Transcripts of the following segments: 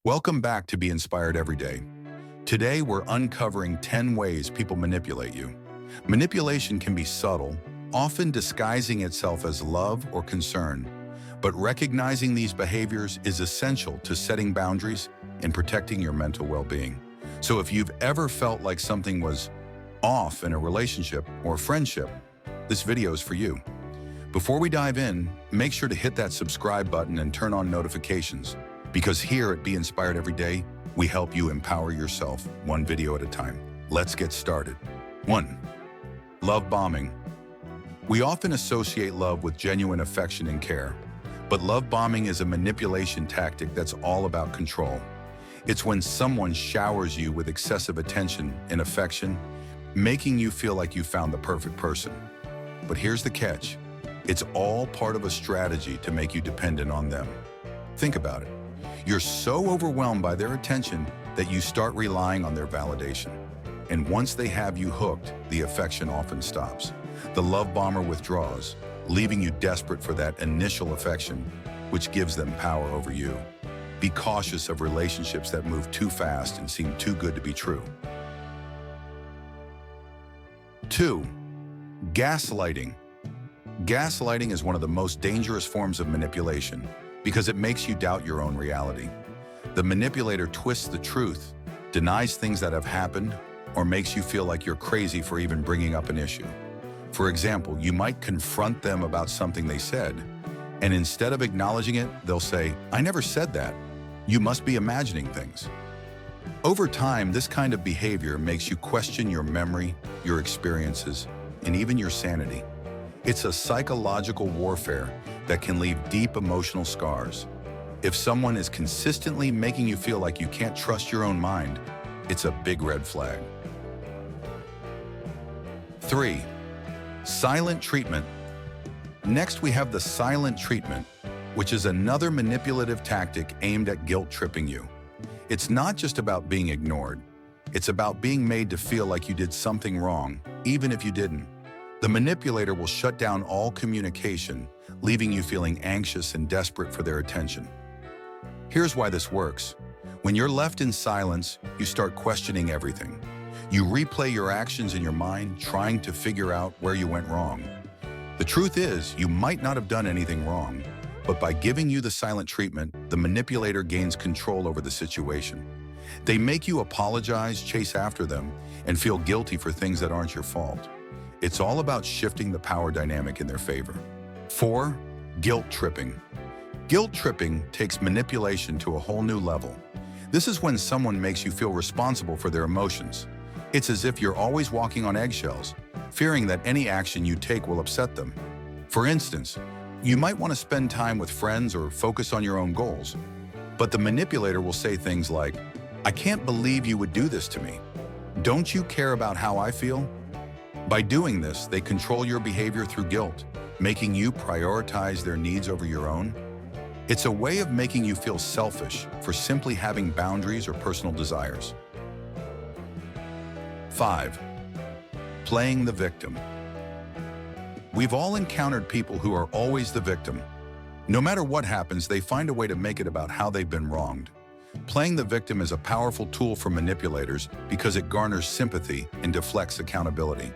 Welcome back to Be Inspired Every Day. Today, we're uncovering 10 ways people manipulate you. Manipulation can be subtle, often disguising itself as love or concern. But recognizing these behaviors is essential to setting boundaries and protecting your mental well-being. So if you've ever felt like something was off in a relationship or friendship, this video is for you. Before we dive in, make sure to hit that subscribe button and turn on notifications, because here at Be Inspired Every Day, we help you empower yourself one video at a time. Let's get started. 1. Love bombing. We often associate love with genuine affection and care, but love bombing is a manipulation tactic that's all about control. It's when someone showers you with excessive attention and affection, making you feel like you found the perfect person. But here's the catch. It's all part of a strategy to make you dependent on them. Think about it. You're so overwhelmed by their attention that you start relying on their validation. And once they have you hooked, the affection often stops. The love bomber withdraws, leaving you desperate for that initial affection, which gives them power over you. Be cautious of relationships that move too fast and seem too good to be true. 2. Gaslighting. Gaslighting is one of the most dangerous forms of manipulation because it makes you doubt your own reality. The manipulator twists the truth, denies things that have happened, or makes you feel like you're crazy for even bringing up an issue. For example, you might confront them about something they said, and instead of acknowledging it, they'll say, "I never said that. You must be imagining things." Over time, this kind of behavior makes you question your memory, your experiences, and even your sanity. It's a psychological warfare that can leave deep emotional scars. If someone is consistently making you feel like you can't trust your own mind, it's a big red flag. 3. Silent treatment. Next, we have the silent treatment, which is another manipulative tactic aimed at guilt-tripping you. It's not just about being ignored. It's about being made to feel like you did something wrong, even if you didn't. The manipulator will shut down all communication, leaving you feeling anxious and desperate for their attention. Here's why this works. When you're left in silence, you start questioning everything. You replay your actions in your mind, trying to figure out where you went wrong. The truth is, you might not have done anything wrong, but by giving you the silent treatment, the manipulator gains control over the situation. They make you apologize, chase after them, and feel guilty for things that aren't your fault. It's all about shifting the power dynamic in their favor. 4. Guilt tripping. Guilt tripping takes manipulation to a whole new level. This is when someone makes you feel responsible for their emotions. It's as if you're always walking on eggshells, fearing that any action you take will upset them. For instance, you might want to spend time with friends or focus on your own goals, but the manipulator will say things like, "I can't believe you would do this to me. Don't you care about how I feel?" By doing this, they control your behavior through guilt, making you prioritize their needs over your own. It's a way of making you feel selfish for simply having boundaries or personal desires. 5. Playing the victim. We've all encountered people who are always the victim. No matter what happens, they find a way to make it about how they've been wronged. Playing the victim is a powerful tool for manipulators because it garners sympathy and deflects accountability.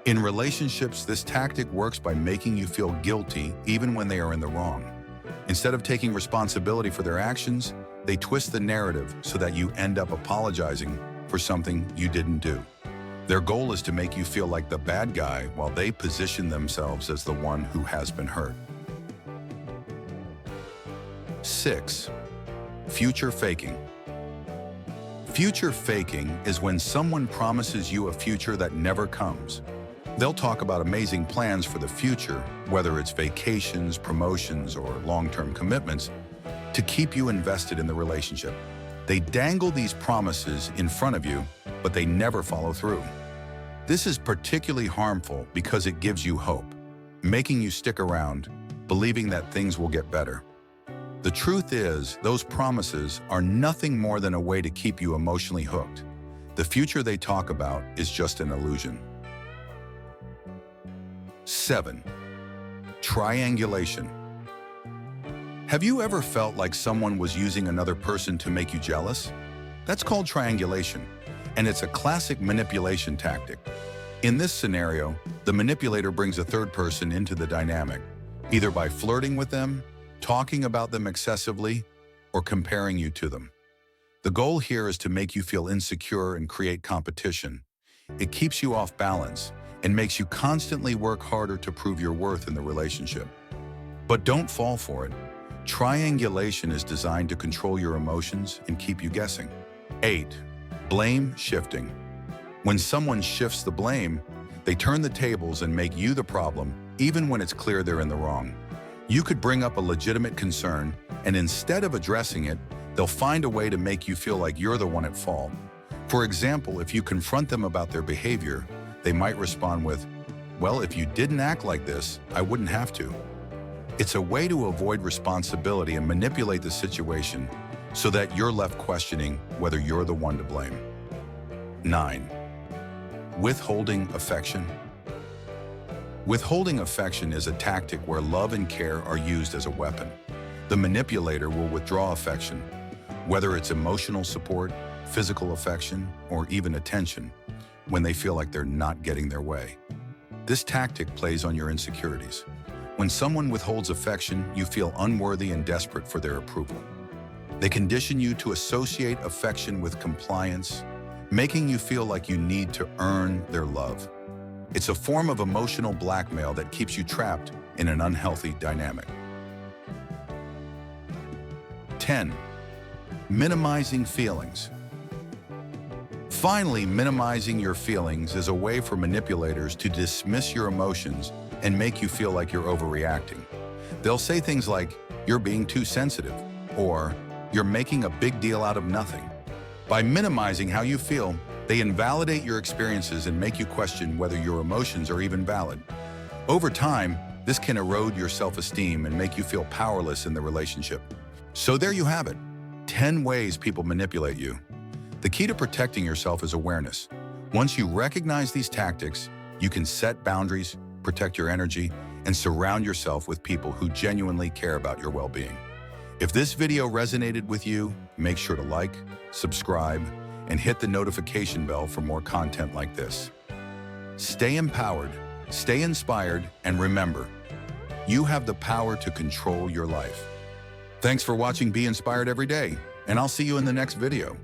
In relationships, this tactic works by making you feel guilty even when they are in the wrong. Instead of taking responsibility for their actions, they twist the narrative so that you end up apologizing for something you didn't do. Their goal is to make you feel like the bad guy while they position themselves as the one who has been hurt. 6. Future faking. Future faking is when someone promises you a future that never comes. They'll talk about amazing plans for the future, whether it's vacations, promotions, or long-term commitments, to keep you invested in the relationship. They dangle these promises in front of you, but they never follow through. This is particularly harmful because it gives you hope, making you stick around, believing that things will get better. The truth is, those promises are nothing more than a way to keep you emotionally hooked. The future they talk about is just an illusion. 7. Triangulation. Have you ever felt like someone was using another person to make you jealous? That's called triangulation, and it's a classic manipulation tactic. In this scenario, the manipulator brings a third person into the dynamic, either by flirting with them, talking about them excessively, or comparing you to them. The goal here is to make you feel insecure and create competition. It keeps you off balance and makes you constantly work harder to prove your worth in the relationship. But don't fall for it. Triangulation is designed to control your emotions and keep you guessing. 8. Blame shifting. When someone shifts the blame, they turn the tables and make you the problem, even when it's clear they're in the wrong. You could bring up a legitimate concern, and instead of addressing it, they'll find a way to make you feel like you're the one at fault. For example, if you confront them about their behavior, they might respond with, "Well, if you didn't act like this, I wouldn't have to." It's a way to avoid responsibility and manipulate the situation so that you're left questioning whether you're the one to blame. 9. Withholding affection. Withholding affection is a tactic where love and care are used as a weapon. The manipulator will withdraw affection, whether it's emotional support, physical affection, or even attention, when they feel like they're not getting their way. This tactic plays on your insecurities. When someone withholds affection, you feel unworthy and desperate for their approval. They condition you to associate affection with compliance, making you feel like you need to earn their love. It's a form of emotional blackmail that keeps you trapped in an unhealthy dynamic. 10. Minimizing feelings. Finally, minimizing your feelings is a way for manipulators to dismiss your emotions and make you feel like you're overreacting. They'll say things like, "You're being too sensitive," or "You're making a big deal out of nothing." By minimizing how you feel, they invalidate your experiences and make you question whether your emotions are even valid. Over time, this can erode your self-esteem and make you feel powerless in the relationship. So there you have it, 10 ways people manipulate you. The key to protecting yourself is awareness. Once you recognize these tactics, you can set boundaries, protect your energy, and surround yourself with people who genuinely care about your well-being. If this video resonated with you, make sure to like, subscribe, and hit the notification bell for more content like this. Stay empowered, stay inspired, and remember, you have the power to control your life. Thanks for watching Be Inspired Every Day, and I'll see you in the next video.